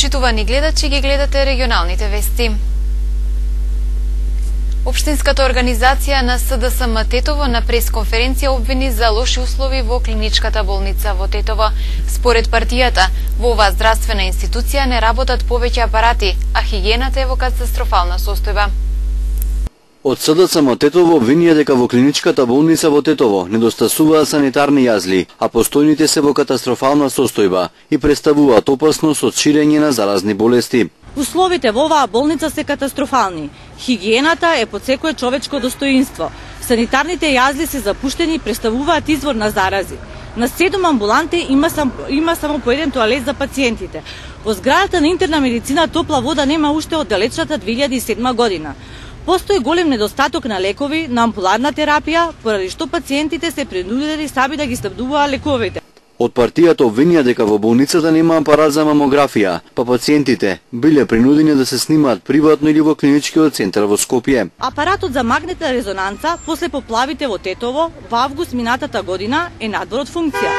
Почитувани гледачи, ги гледате регионалните вести. Општинската организација на СДСМ Тетово на пресконференција обвини за лоши услови во клиничката болница во Тетово. Според партијата, во оваа здравствена институција не работат повеќе апарати, а хигиената е во катастрофална состојба. Од СДСМ Тетово обвинија дека во клиничката болница во Тетово недостасуваат санитарни јазли, а постојните се во катастрофална состојба и представуваат опасност од ширење на заразни болести. Условите во оваа болница се катастрофални. Хигиената е под секое човечко достоинство. Санитарните јазли се запуштени и представуваат извор на зарази. На 7 амбуланти има само по еден тоалет за пациентите. Во зградата на интерна медицина топла вода нема уште од далечната 2007 година. Постои голем недостаток на лекови, на ампуларна терапија, поради што пациентите се принудени сами да ги снабдуваат лековите. Од партијата обвинија дека во болницата нема апарат за мамографија, па пациентите биле принудени да се снимаат приватно или во клиничкиот центар во Скопје. Апаратот за магнетна резонанца после поплавите во Тетово во август минатата година е надвор од функција.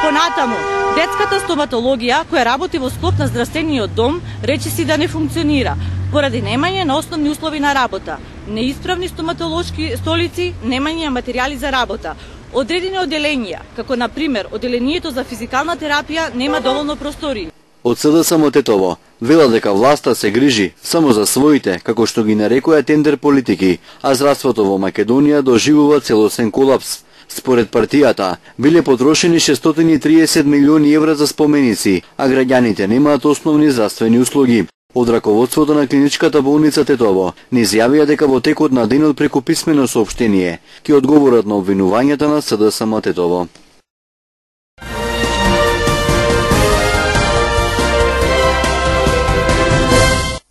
Понатаму, детската стоматологија која работи во склоп на здравствениот дом речиси да не функционира поради немање на основни услови на работа, неисправни стоматолошки столици, немање материјали за работа. Одредени оделенија, како на пример оделението за физикална терапија, нема доволно простори. Од СДСМ Тетово вела дека власта се грижи само за своите, како што ги нарекоја тендер политики, а здравството во Македонија доживува целосен колапс. Според партијата, биле потрошени 630 милиони евра за споменици, а граѓаните немаат основни здравствени услуги. Од раководството на клиничката болница Тетово не изјавија дека во текот на денот преку писмено соопштение ќе одговорат на обвинувањата на СДСМ Тетово.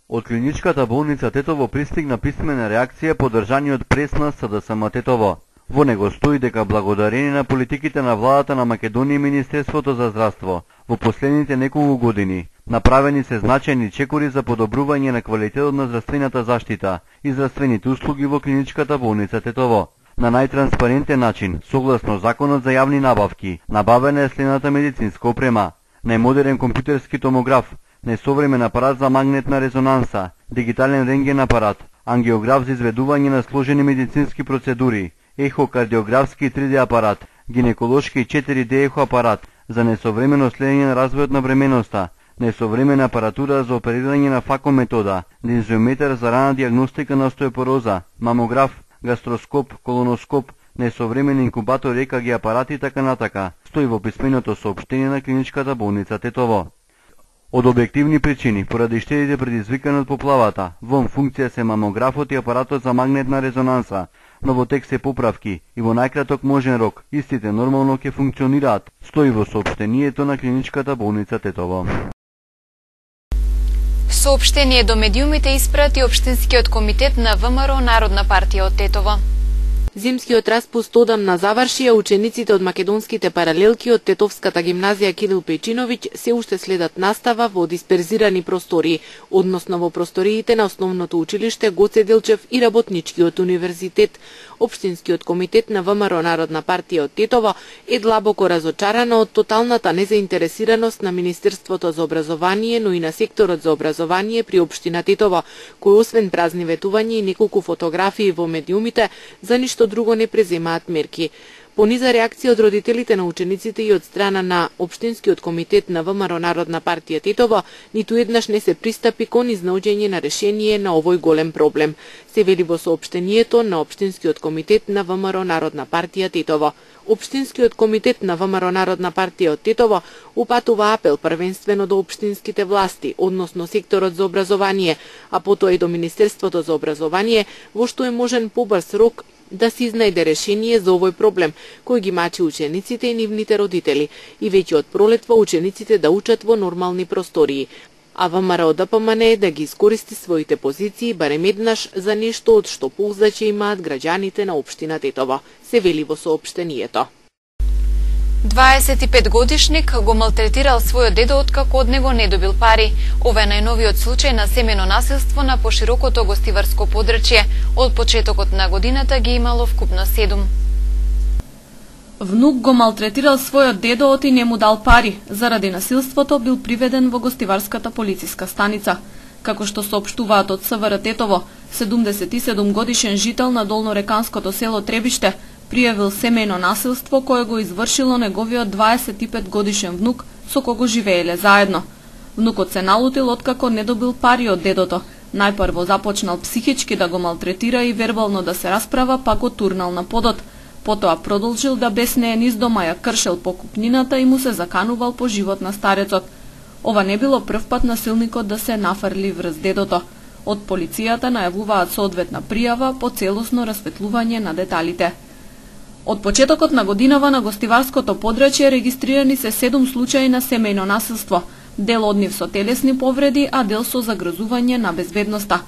Од клиничката болница Тетово пристигна писмена реакција по држаниот прес на СДСМ Тетово. Во него стои дека благодарение на политиките на владата на Македонија и Министерството за здравство, во последните неколку години направени се значајни чекори за подобрување на квалитетот на здравствената заштита и здравствените услуги во клиничката болница Тетово. На најтранспарентен начин, согласно Законот за јавни набавки, набавена е следната медицинска опрема: најмодерен компјутерски томограф, најсовремен апарат за магнетна резонанса, дигитален рентген апарат, ангиограф за изведување на сложени медицински процедури, ехокардиографски 3D апарат, гинеколошки 4D ехо апарат за несовремено следење на развојот на бременоста, несовремена апаратура за оперирање на факометода, дензиометар за рана диагностика на остеопороза, мамограф, гастроскоп, колоноскоп, несовремен инкубатор ЕКГ апарат и така натака, стои во писменото соопштение на клиничката болница Тетово. Од објективни причини, поради штетите предизвикани од поплавата, вон функција се мамографот и апаратот за магнетна резонанса, но во текст се поправки и во најкраток можен рок истите нормално ќе функционираат, стои во соопштението на клиничката болница Тетово. Соопштение до медиумите испрати Општинскиот комитет на ВМРО Народна партија од Тетово. Зимскиот распуст одамна заврши, а учениците од македонските паралелки од Тетовската гимназија Кирил Пејчиновиќ се уште следат настава во дисперзирани простории, односно во просториите на основното училиште Гоце Делчев и работничкиот универзитет. Општинскиот комитет на ВМРО Народна партија од Тетово е длабоко разочарано од тоталната незаинтересираност на Министерството за образование, но и на секторот за образование при општина Тетово, кој освен празни ветувања и неколку фотографии во медиумите, за ништо друго не преземаат мерки. По низа реакција од родителите на учениците и од страна на Општинскиот комитет на ВМРО Народна партија Тетово, ниту еднаш не се пристапи кон изнаоѓање на решение на овој голем проблем, се вели во соопштението на Општинскиот комитет на ВМРО Народна партија Тетово. Општинскиот комитет на ВМРО Народна партија од Тетово упатува апел првенствено до општинските власти, односно секторот за образование, а потоа и до Министерството за образование, во што е можен побрз рок да се изнајде решение за овој проблем, кој ги мачи учениците и нивните родители, и веќе од пролетва учениците да учат во нормални простории. А ВМРО ДПМН е да ги искористи своите позиции барем еднаш за нешто од што полза ќе имаат граѓаните на општина Тетово, се вели во соопштението. 25 годишник го малтретирал својот дедо откако од него не добил пари. Ова е најновиот случај на семено насилство на поширокото гостиварско подрачје. Од почетокот на годината ги имало вкупно 7. Внук го малтретирал својот дедо и не му дал пари. Заради насилството бил приведен во гостиварската полициска станица. Како што соопштуваат од СВР Тетово, 77 годишен жител на долнореканското село Требиште пријавил семејно насилство кое го извршило неговиот 25 годишен внук со кого живееле заедно. Внукот се налутил откако не добил пари од дедото. Најпрво започнал психички да го малтретира и вербално да се расправа, па го турнал на подот. Потоа продолжил да беснее низ дома, ја кршел покупнината и му се заканувал по живот на старецот. Ова не било прв пат насилникот да се нафрли врз дедото. Од полицијата најавуваат соодветна пријава по целосно расветлување на деталите. Од почетокот на годинава на гостиварското подрачје регистрирани се 7 случаи на семејно насилство, дел од нив со телесни повреди, а дел со загрозување на безбедноста.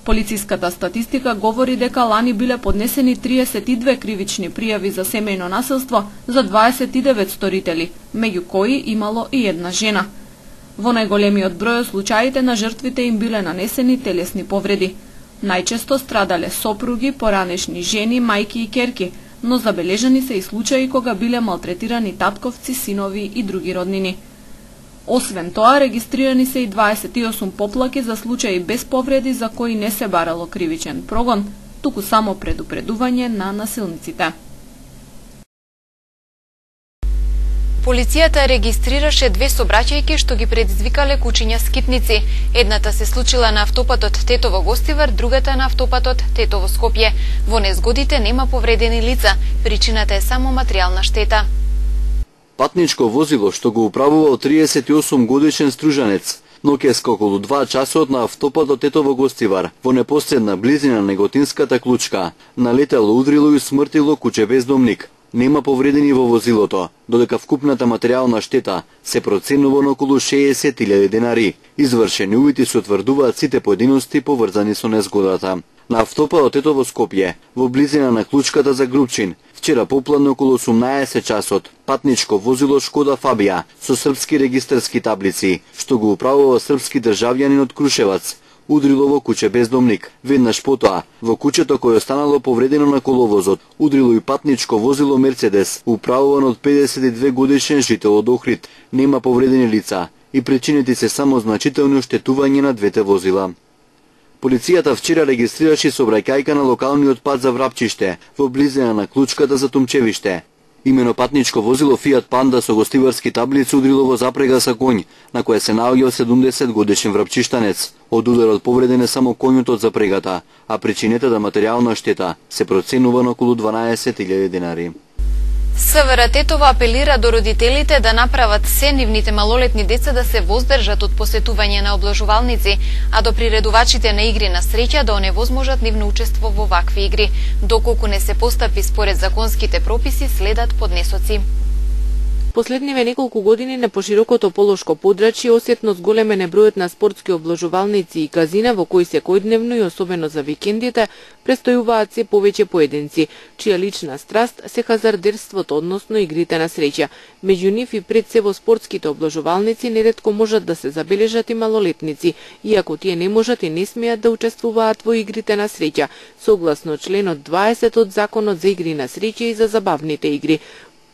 Полициската статистика говори дека лани биле поднесени 32 кривични пријави за семејно насилство за 29 сторители, меѓу кои имало и една жена. Во најголемиот број од случаите на жртвите им биле нанесени телесни повреди. Најчесто страдале сопруги, поранешни жени, мајки и керки, но забележани се и случаи кога биле малтретирани татковци, синови и други роднини. Освен тоа, регистрирани се и 28 поплаки за случаи без повреди за кои не се барало кривичен прогон, туку само предупредување на насилниците. Полицијата регистрираше 2 сообраќајки што ги предизвикале кучиња скитници. Едната се случила на автопатот Тетово-Гостивар, другата на автопатот Тетово-Скопје. Во незгодите нема повредени лица, причината е само материјална штета. Патничко возило што го управувал 38 годишен стружанец ноќеска околу 2 часот на автопатот Тетово-Гостивар во непосредна близина на Неготинската клучка налетело, удрило и смртило куче бездомник. Нема повредени во возилото, додека вкупната материјална штета се проценува на околу 60.000 денари. Извршени увити се утврдуваат сите поединости поврзани со незгодата. На автопатот Тетово-Скопје, во близина на клучката за Грубчин, вчера попладне околу 18 часот, патничко возило Шкода Фабија со српски регистарски таблици, што го управува српски државјанин од Крушевац, удрило во куче бездомник. Веднаш потоа, во кучето кој останало повредено на коловозот, удрило и патничко возило Мерцедес, управуван од 52 годишен жител од Охрид. Нема повредени лица и причините се само значителни оштетување на двете возила. Полицијата вчера регистрираше сообраќајка на локалниот пат за Врапчиште, во близина на клучката за Тумчевиште. Имено патничко возило Фиат Панда со гостиварски таблици удрило во запрега со конј, на која се наоѓал 70 годишен врапчиштанец. Од ударот повреден е само конјот од запрегата, а причината да материјална штета се проценува на околу 12.000 денари. СВР Тетово апелира до родителите да направат се нивните малолетни деца да се воздржат од посетување на облажувалници, а до приредувачите на игри на среќа да оневозможат нивно учество во вакви игри. Доколку не се постапи според законските прописи, следат поднесоци. Последниве неколку години на поширокото полошко подрачје осетно зголемен е бројот на спортски облажувалници и казина во кои секојдневно и особено за викендите престојуваат се повеќе поединци, чија лична страст се хазардерството, односно игрите на среќа. Меѓу нив и пред се во спортските облажувалници неретко можат да се забележат и малолетници, иако тие не можат и не смеат да учествуваат во игрите на среќа, согласно членот 20 од Законот за игри на среќа и за забавните игри.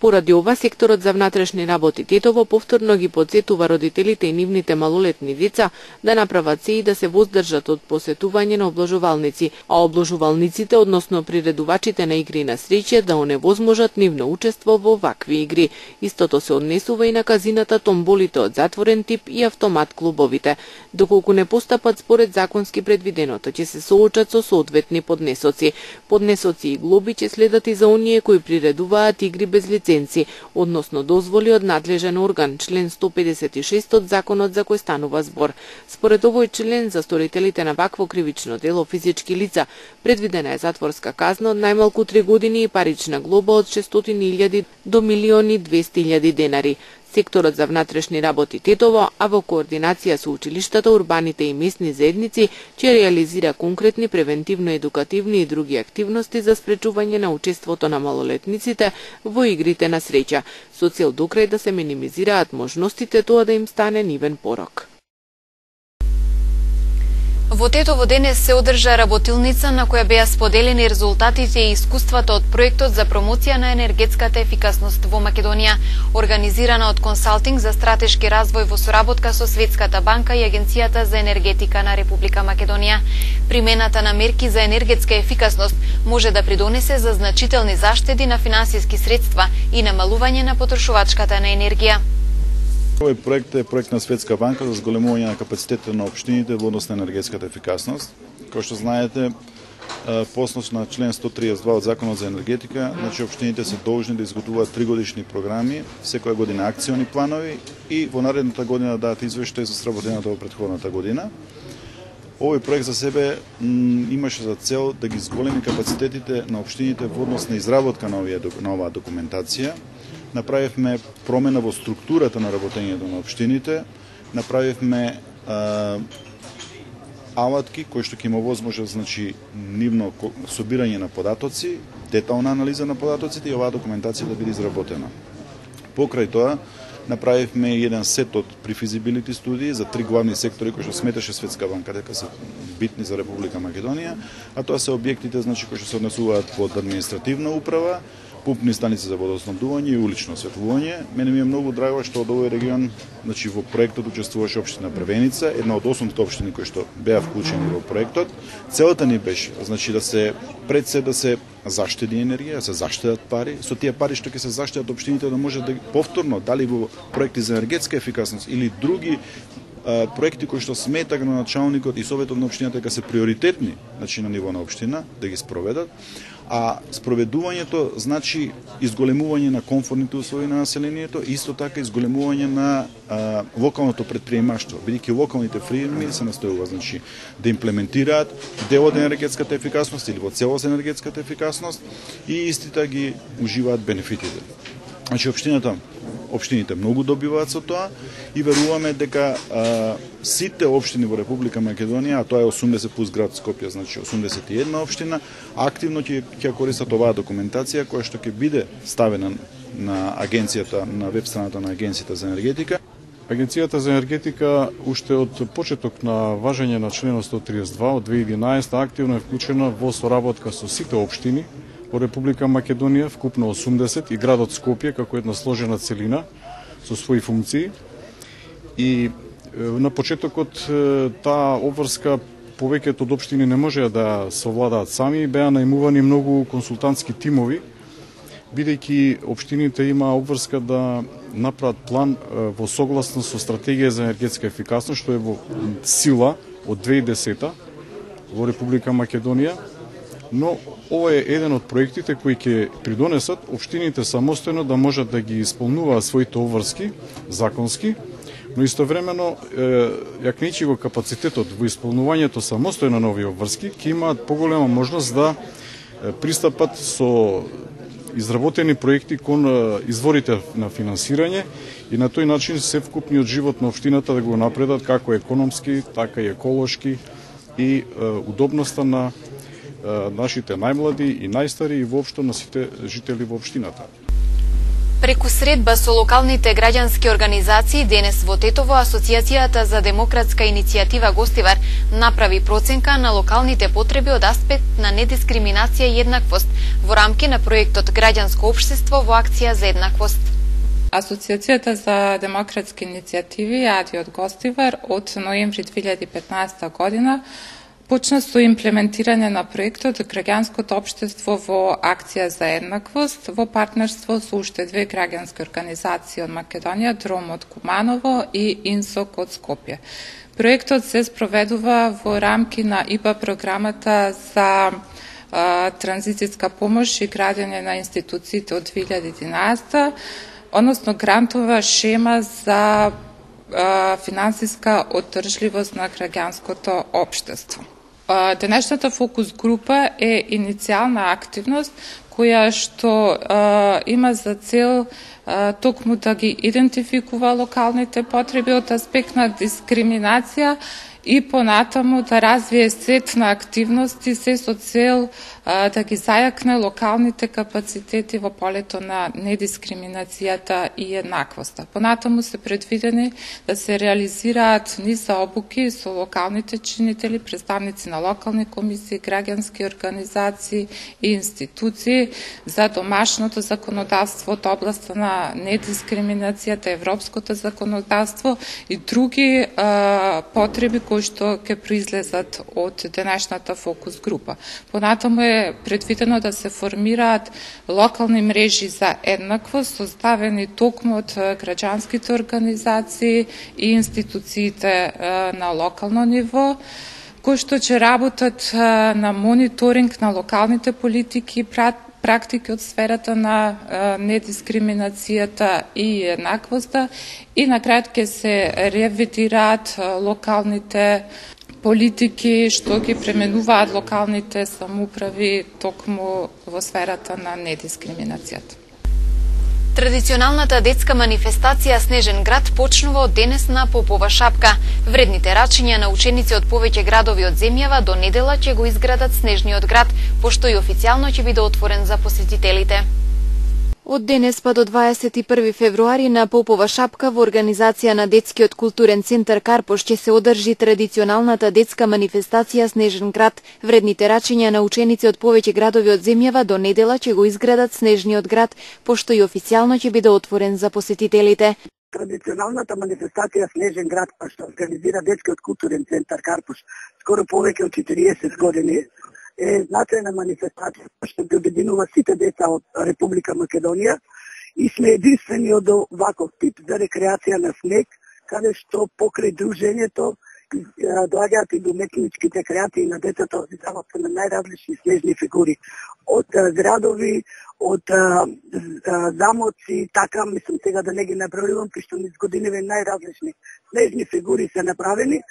Поради ова, секторот за внатрешни работи Тетово повторно ги подсетува родителите и нивните малолетни деца да направат се и да се воздржат од посетување на облажувалници, а облажувалниците, односно приредувачите на игри на среќа, да оневозможат нивно учество во вакви игри. Истото се однесува и на казината, томболите од затворен тип и автомат клубовите. Доколку не постапат според законски предвиденото, ќе се соочат со соодветни поднесоци. Поднесоци и глоби ќе следат и за оние кои приредуваат игри без лиценци, односно дозволи од надлежен орган, член 156 од Законот за кој станува збор. Според овој член, за сторителите на вакво кривично дело физички лица, предвидена е затворска казна од најмалку 3 години и парична глоба од 600.000 до 1.200.000 денари. Секторот за внатрешни работи Тетово, а во координација со училиштата, урбаните и местни заедници, ќе реализира конкретни превентивно-едукативни и други активности за спречување на учеството на малолетниците во игрите на среќа, со цел докрај да се минимизираат можностите тоа да им стане нивен порок. Во Тетово денес се одржа работилница на која беа споделени резултатите и искуствата од проектот за промоција на енергетската ефикасност во Македонија, организирана од Консалтинг за стратешки развој во соработка со Светската банка и Агенцијата за енергетика на Република Македонија. Примената на мерки за енергетска ефикасност може да придонесе за значителни заштеди на финансиски средства и намалување на потрошувачката на енергија. Овој проект е проект на Светска банка за зголемување на капацитетот на општините во однос на енергетската ефикасност. Како што знаете, по основ на член 132 од Законот за енергетика, значи општините се должни да изготвуваат 3-годишни програми, секоја година акциони планови и во наредната година да дадат извештај за сработената во претходната година. Овој проект за себе имаше за цел да ги зголеми капацитетите на општините во однос на изработка на оваа документација. Направивме промена во структурата на работењето на општините, направивме алатки кои што ќе има возможност, значи, нивно собирање на податоци, детална анализа на податоците и оваа документација да биде изработена. Покрај тоа, направивме еден сет од префизибилити студии за 3 главни сектори кои што сметаше Светска банка дека се битни за Република Македонија, а тоа се објектите, значи, кои што се однесуваат под административна управа, пумпни станици за водоснабдување и улично осветлување. Мене ми е многу драго што од овој регион, значи, во проектот учествуваше општина Брвеница, една од 8 општини кои што беа вклучени во проектот. Целата ни беше, значи, да се пред се да се заштеди енергија, да се заштедат пари, со тие пари што ќе се заштедат општините да може да повторно, дали во проекти за енергетска ефикасност или други проекти кои што смета градоначалникот и советот на општината дека се приоритетни, значи, на ниво на општина, да ги спроведат. А спроведувањето значи изголемување на комфортните услови на населението, исто така изголемување на локалното предприемаштво, бидејќи локалните фирми се настојува, значи, да имплементираат дел од енергетската ефикасност или во целост енергетската ефикасност и истите ги уживаат бенефитите. Значи, општините многу добиваат со тоа и веруваме дека сите општини во Република Македонија, а тоа е 80 плюс град Скопје, значи 81 општина, активно ќе користат оваа документација која што ќе биде ставена на агенцијата, на веб страната на Агенцијата за енергетика. Агенцијата за енергетика уште од почеток на важење на членот 132 од 2011 активно е вклучена во соработка со сите општини во Република Македонија, вкупно 80 и градот Скопје како една сложена целина со своји функции. И на почетокот таа обврска повеќето од општини не можеа да совладаат сами, беа најмувани многу консултантски тимови, бидејќи општините има обврска да направат план во согласност со стратегија за енергетска ефикасност, што е во сила од 2010 во Република Македонија. Но ова е еден од проектите кои ќе придонесат општините самостојно да можат да ги исполнуваат своите обврски законски, но истовремено јакнејќи го капацитетот во исполнувањето самостојно на овие обврски, ќе имаат поголема можност да пристапат со изработени проекти кон изворите на финансирање и на тој начин севкупниот живот на општината да го напредат како економски, така и еколошки и удобноста на нашите најмлади и најстари и воопшто на сите жители во општината. Преку средба со локалните граѓански организации денес во Тетово Асоцијацијата за демократска иницијатива Гостивар направи проценка на локалните потреби од аспект на недискриминација и еднаквост во рамки на проектот Граѓанско општество во акција за еднаквост. Асоцијацијата за демократски иницијативи АДИ од Гостивар од ноември 2015 година почна со имплементирање на проектот Граѓанското општество во акција за еднаквост во партнерство со уште две граѓански организации од Македонија, ДРОМ од Куманово и ИНСОК од Скопје. Проектот се спроведува во рамки на ИПА програмата за транзицијска помош и градење на институциите од 2011, односно грантова шема за финансиска одржливост на граѓанското општество. Денешната фокус група е иницијална активност која што има за цел токму да ги идентификува локалните потреби од аспект на дискриминација и понатаму да развие сет на активности се со цел да ги зајакне локалните капацитети во полето на недискриминацијата и еднаквоста. Понатаму се предвидени да се реализираат низ обуки со локалните чинители, представници на локални комисии, граѓански организации и институции за домашното законодавство од областа на недискриминацијата, европското законодавство и други потреби кои што ќе произлезат од денешната фокус група. Понатаму е предвидено да се формираат локални мрежи за еднаквост, составени токму од граѓанските организации и институциите на локално ниво, кои што ќе работат на мониторинг на локалните политики и практики од сферата на недискриминацијата и еднаквоста и на крај ќе се ревидираат локалните политики што ги пременуваат локалните самоуправи токму во сферата на недискриминацијата. Традиционалната детска манифестација Снежен град почнува од денес на Попова шапка. Вредните рачиња на ученици од повеќе градови од земјава до недела ќе го изградат Снежниот град, пошто и официјално ќе биде отворен за посетителите. Од денес па до 21 февруари на Попова шапка во организација на Детскиот културен центар Карпош ќе се одржи традиционалната детска манифестација Снежен град. Вредните рачиња на ученици од повеќе градови од земјава до недела ќе го изградат Снежниот град, пошто и официјално ќе биде отворен за посетителите. Традиционалната манифестација Снежен град, што организира Детскиот културен центар Карпош, скоро повеќе од 40 години, е значајна манифестација што ги обединува сите деца од Република Македонија и сме единствениот од ваков тип за рекреација на снег, каде што покрај дружењето доаѓаат и до уметничките креации на децата на најразлични снежни фигури. Од градови, од замоци, така, мислам сега да не ги набројувам, што низ годиниве најразлични снежни фигури се направени.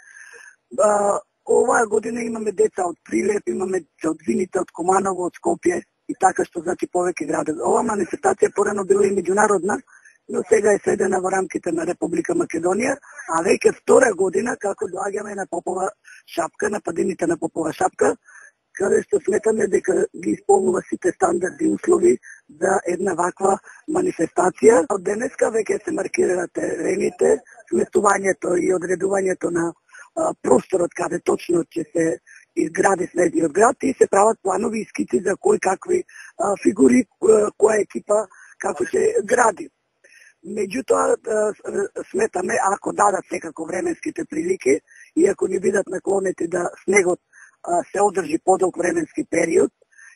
Оваа година имаме деца од Прилеп, имаме од Виница, од Куманово, од Скопје и така што значи повеќе градови. Оваа манифестација порано била и меѓународна, но сега е сведена во рамките на Република Македонија, а веќе втора година како доаѓаме на Попова шапка, на падините на Попова шапка, каде што сметаме дека ги исполнува сите стандарди и услови за една ваква манифестација. Од денеска веќе се маркираат терените, сместувањето и одредувањето на просторот каде точно ќе се изгради Снежниот град и се прават планови и скици за кои какви фигури, која екипа како ќе гради. Меѓутоа сметаме, ако дадат секако временските прилики и ако ни бидат наклонети да снегот се одржи подолг временски период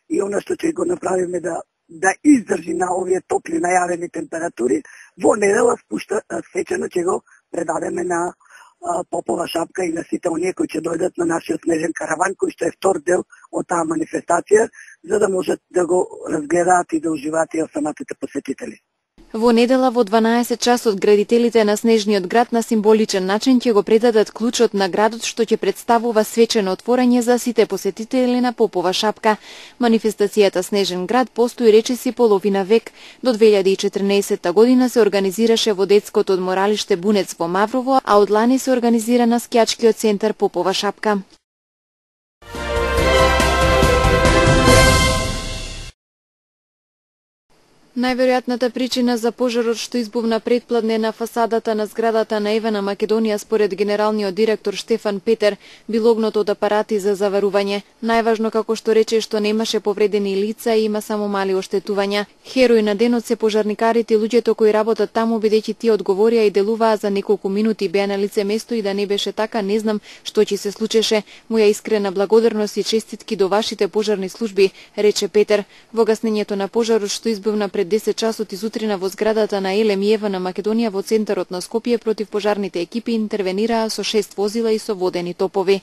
и она што ќе го направиме да издржи на овие топли најавени температури, во недела свечено ќе го предадеме на Попова шапка и на сите оние кои ќе дојдат на нашиот снежен караван, кој што е втор дел од таа манифестација, за да можат да го разгледаат и да уживаат и останатите посетители. Во недела во 12 часот градителите на Снежниот град на символичен начин ќе го предадат клучот на градот што ќе представува свечено отворање за сите посетители на Попова шапка. Манифестацијата Снежен град постои речиси половина век. До 2014 година се организираше во детското одморалиште Бунец во Маврово, а од лани се организира на скијачкиот центар Попова шапка. Најверојатната причина за пожарот што избувна предпладне на фасадата на зградата на Евана Македонија според генералниот директор Штефан Петер бил огнот од апарати за заварување. Најважно, како што рече, што немаше повредени лица и има само мали оштетувања. Херои на денот се пожарникарите и луѓето кои работат таму, бидејќи тие одговорија и делуваа за неколку минути, беа на лице место и да не беше така, не знам што ќе се случеше. Моја искрена благодарност и честитки до вашите пожарни служби, рече Петер. Во гаснењето на пожарот што избувна пред 10 часот изутрина во зградата на Елем и Ева на Македонија во центарот на Скопје, противпожарните екипи интервенираа со 6 возила и со водени топови.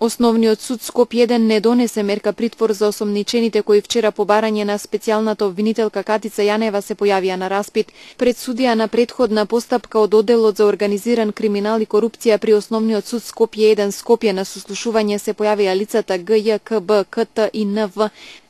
Основниот суд Скопје 1 не донесе мерка притвор за осомничените кои вчера по барање на специјалната обвинителка Катица Јанева се појавија на распит. Пред судија на предходна постапка од одделот за организиран криминал и корупција при Основниот суд Скопје 1 Скопје на сослушување се појавија лицата ГЈ, КБ, КТ и НВ.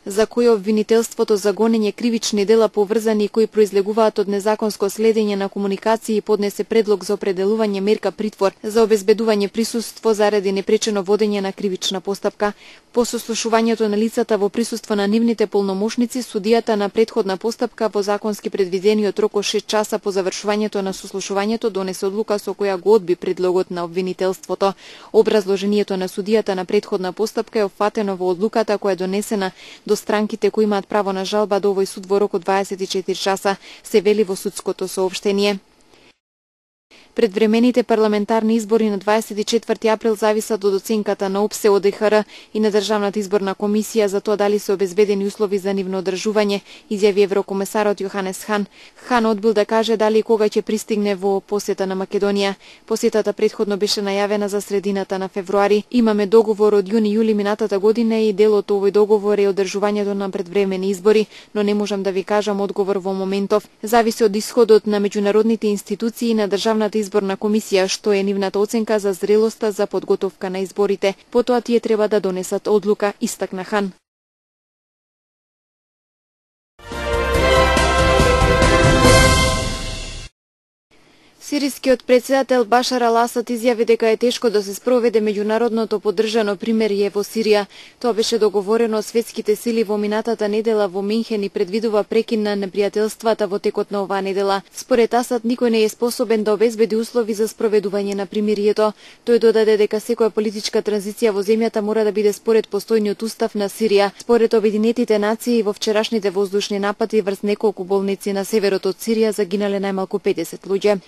за кој обвинителството за гонење кривични дела поврзани кои произлегуваат од незаконско следење на комуникации поднесе предлог за определување мерка притвор за обезбедување присуство заради непречено водење на кривична постапка. По сослушувањето на лицата во присуство на нивните полномошници, судијата на претходна постапка во законски предвидениот рок од 6 часа по завршувањето на сослушувањето донесе одлука со која го одби предлогот на обвинителството. Образложението на судијата на претходна постапка е опфатено во одлуката која е донесена до странките кои имаат право на жалба до овој суд во рок од 24 часа, се вели во судското соопштение. Предвремените парламентарни избори на 24 април зависат од оценката на ОПСЕ, ОДХР и на Државната изборна комисија за тоа дали се обезбедени услови за нивно одржување, изјави еврокомесарот Јоханес Хан. Хан одбил да каже дали и кога ќе пристигне во посета на Македонија. Посетата претходно беше најавена за средината на февруари. Имаме договор од јуни-јули минатата година и дел од овој договор е одржувањето на предвремени избори, но не можам да ви кажам одговор во моментов. Зависи од исходот на меѓународните институции и на Државната изборна комисија, што е нивната оценка за зрелоста за подготовка на изборите. Потоа тие треба да донесат одлука, истакна Хан. Сирискиот председател Башар ал-Асад изјави дека е тешко да се спроведе меѓународното поддржано примирие во Сирија. Тоа беше договорено светските сили во минатата недела во Минхен и предвидува прекин на непријателствата во текот на оваа недела. Според Асад, никој не е способен да обезбеди услови за спроведување на примирието. Тој додаде дека секоја политичка транзиција во земјата мора да биде според постојниот устав на Сирија. Според Обединетите нации, во вчерашните воздушни напади врз неколку болници на северот од Сирија загинале најмалку 50 луѓе.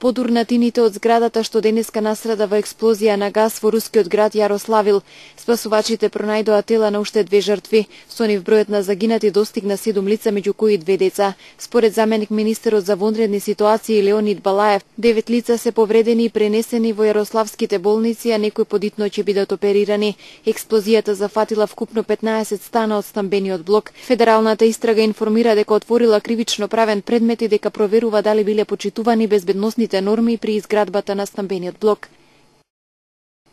Подурнатините од зградата што денеска настрада во експлозија на газ во рускиот град Јарославил. Спасувачите пронајдоа тела на уште 2 жртви. Со нив бројот на загинати достигна 7 лица, меѓу кои 2 деца. Според заменик министерот за вонредни ситуации Леонид Балаев, 9 лица се повредени и пренесени во јарославските болници, а некои подитно ќе бидат оперирани. Експлозијата зафатила вкупно 15 стана од стамбениот блок. Федералната истрага информира дека отворила кривично правен предмет и дека проверува дали биле почитувани безбедносни норми при изградбата на стамбениот блок.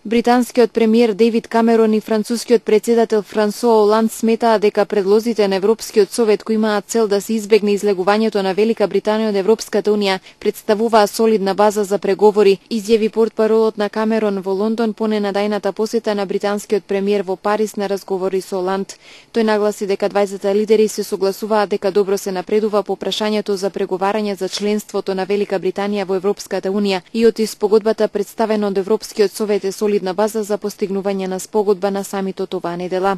Британскиот премиер Дейвид Камерон и францускиот председател Франсуа Оланд сметаат дека предлозите на Европскиот совет кои имаат цел да се избегне излегувањето на Велика Британија од Европската унија представуваат солидна база за преговори, изјави портпаролот на Камерон во Лондон по ненадајната посета на британскиот премиер во Париз на разговори со Оланд. Тој нагласи дека двајцата лидери се согласуваат дека добро се напредува по прашањето за преговарање за членството на Велика Британија во Европската унија и од спогодбата представена од Европскиот совет е солидна база за постигнување на спогодба на самитот оваа недела.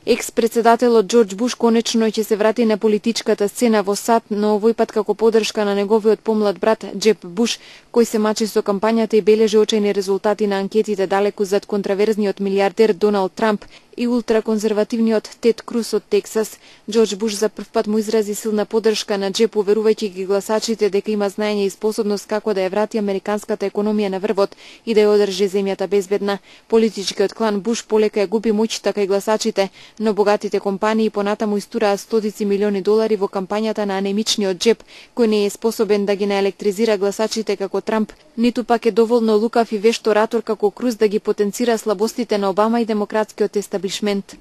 Екс-председателот Џорџ Буш конечно ќе се врати на политичката сцена во САД, но овој пат како поддршка на неговиот помлад брат Џеб Буш, кој се мачи со кампањата и бележи очајни резултати на анкетите далеку зад контраверзниот милиардер Доналд Трамп и ултраконзервативниот Тед Круз од Тексас. Џорџ Буш за прв пат му изрази силна поддршка на Џеб, уверувајќи ги гласачите дека има знаење и способност како да ја врати американската економија на врвот и да ја одржи земјата безбедна. Политичкиот клан Буш полека ја губи моќта кај гласачите, но богатите компании понатаму истураа стотици милиони долари во кампањата на анемичниот Џеб, кој не е способен да ги наелектризира гласачите како Трамп, ниту пак е доволно лукав и вешт оратор како Круз да ги потенцира слабостите на Обама и демократскиот естаблишмент.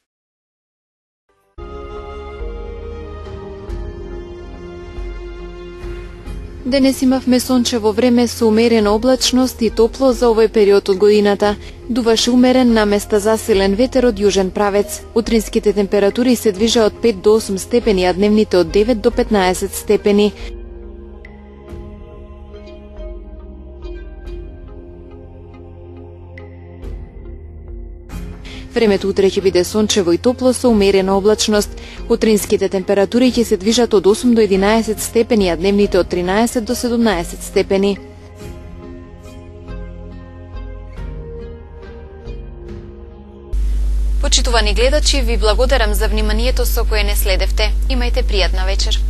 Денес имавме сончево време со умерена облачност и топло за овој период од годината. Дуваше умерен, на места засилен ветер од јужен правец. Утринските температури се движа од 5 до 8 степени, а дневните од 9 до 15 степени. Времето утре ќе биде сончево и топло со умерена облачност. Утринските температури ќе се движат од 8 до 11 степени, а дневните од 13 до 17 степени. Почитувани гледачи, ви благодарам за вниманието со кое не следевте. Имајте пријатна вечер.